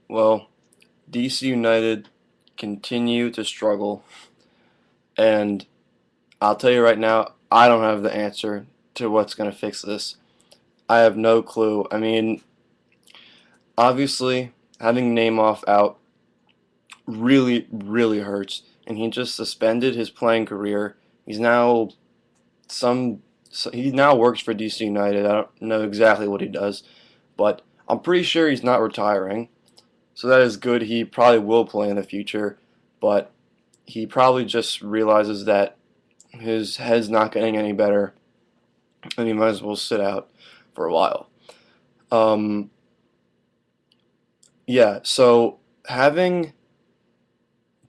Well, DC United continue to struggle, and I'll tell you right now, I don't have the answer to what's going to fix this. I have no clue. I mean, obviously, having Namoff out really, really hurts, and he just suspended his playing career. He's now some. He now works for DC United. I don't know exactly what he does, but I'm pretty sure he's not retiring. So that is good. He probably will play in the future, but he probably just realizes that his head's not getting any better, and he might as well sit out for a while. Um, yeah, so having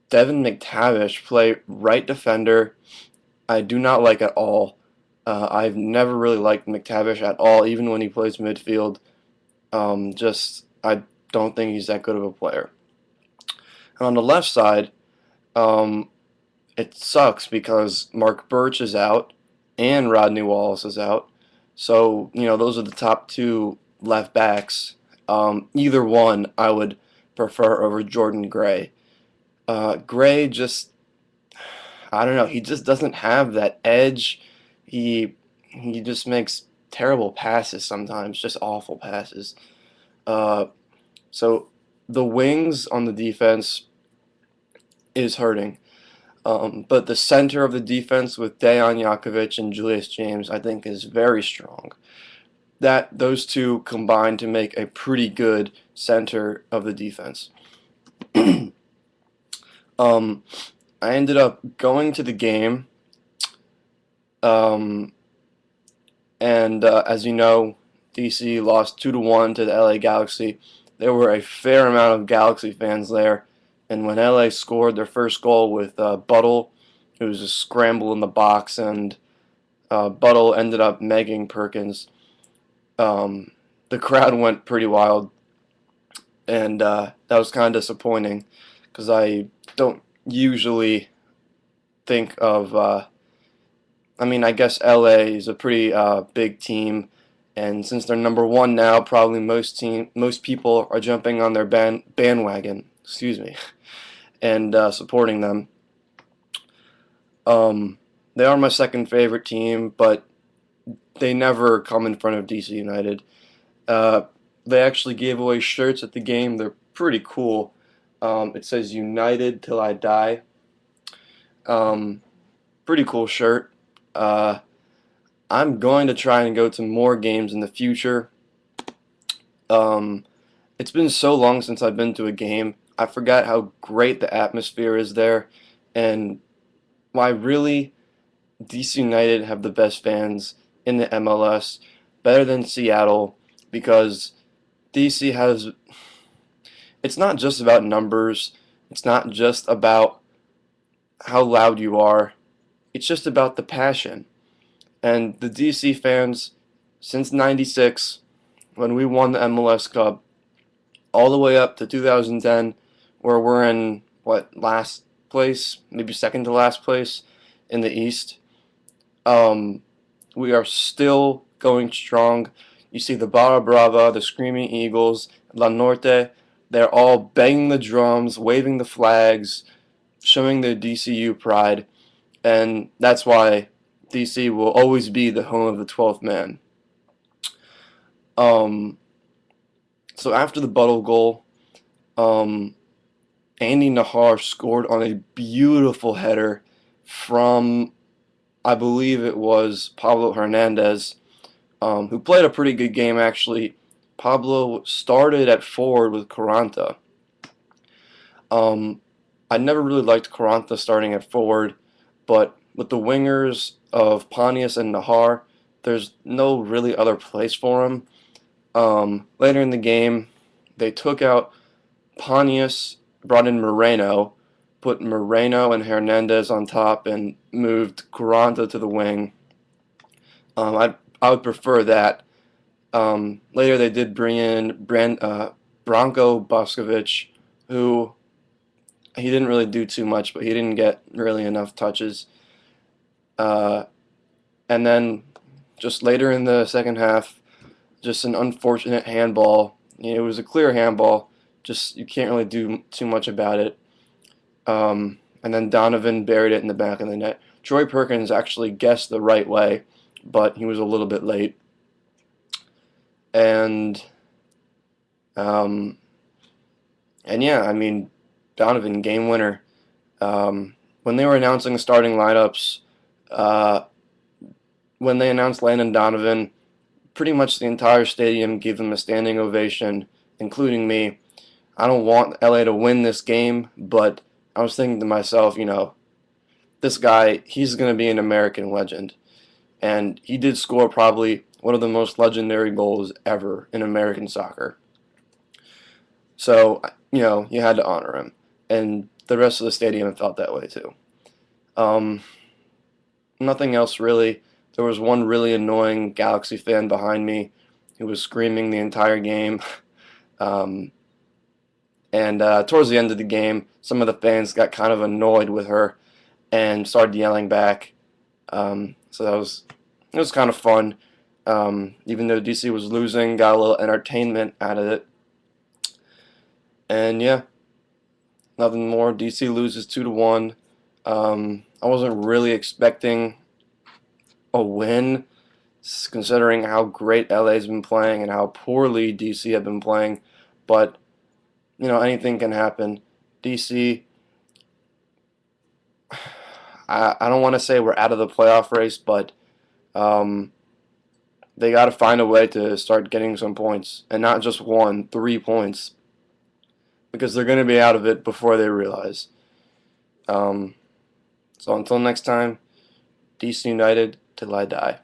Devin McTavish play right defender, I do not like at all. I've never really liked McTavish at all, even when he plays midfield. I don't think he's that good of a player. And on the left side, um, it sucks because Mark Birch is out and Rodney Wallace is out. So, those are the top two left backs. Either one I would prefer over Jordan Gray. Gray just, I don't know, he just doesn't have that edge. He he just makes terrible passes sometimes, just awful passes. Uh, so the wings on the defense is hurting. But the center of the defense with Dejan Jakovic and Julius James, I think, is very strong. Those two combine to make a pretty good center of the defense. um, I ended up going to the game, um, and as you know, DC lost 2-1 to the LA Galaxy. There were a fair amount of Galaxy fans there, and when LA scored their first goal with Buttle, it was a scramble in the box, and Buttle ended up megging Perkins. The crowd went pretty wild, and that was kind of disappointing because I don't usually think of. I mean, I guess LA is a pretty big team, and since they're number one now, probably most people are jumping on their bandwagon. Excuse me, and supporting them. Um, they are my second favorite team, but they never come in front of DC United. Uh, they actually gave away shirts at the game. They're pretty cool. It says United Till I Die. Um, Pretty cool shirt. Uh, I'm going to try and go to more games in the future. Um, it's been so long since I've been to a game. I forgot how great the atmosphere is there, and why really DC United have the best fans in the MLS, better than Seattle, because DC has. It's not just about numbers. It's not just about how loud you are. It's just about the passion. And the DC fans, since '96, when we won the MLS Cup, all the way up to 2010, where we're in, what, last place, maybe second to last place in the East, um, we are still going strong. You see the Barra Brava, the Screaming Eagles, La Norte, they're all banging the drums, waving the flags, showing their DCU pride, and that's why DC will always be the home of the 12th man. Um, so after the Buttle goal, um, Andy Nahar scored on a beautiful header from, I believe it was Pablo Hernandez, who played a pretty good game actually. Pablo started at forward with Carranza. Um, I never really liked Carranza starting at forward, but with the wingers of Pontius and Nahar, there's no really other place for him. Later in the game, they took out Pontius, brought in Moreno, put Moreno and Hernandez on top, and moved Carranza to the wing. I would prefer that. Later, they did bring in Branko Boskovic, who he didn't really do too much, but he didn't get really enough touches. Uh, and then just later in the second half, just an unfortunate handball. It was a clear handball, Just you can't really do too much about it. And then Donovan buried it in the back of the net. Troy Perkins actually guessed the right way, but he was a little bit late. And um, and yeah, I mean, Donovan game winner. When they were announcing the starting lineups, uh, when they announced Landon Donovan, pretty much the entire stadium gave him a standing ovation, including me. I don't want LA to win this game, but I was thinking to myself, this guy, he's going to be an American legend. And he did score probably one of the most legendary goals ever in American soccer. So, you had to honor him. And the rest of the stadium felt that way too. Um, Nothing else really. There was one really annoying Galaxy fan behind me who was screaming the entire game. Um, and towards the end of the game, some of the fans got kind of annoyed with her and started yelling back. So it was kind of fun. Even though DC was losing, got a little entertainment out of it. And yeah, nothing more. DC loses 2-1. I wasn't really expecting a win, considering how great LA's been playing and how poorly DC have been playing. But anything can happen. DC, I don't want to say we're out of the playoff race, but um, they got to find a way to start getting some points, and not just 1, 3 points, because they're going to be out of it before they realize. Um, so until next time, DC United till I die.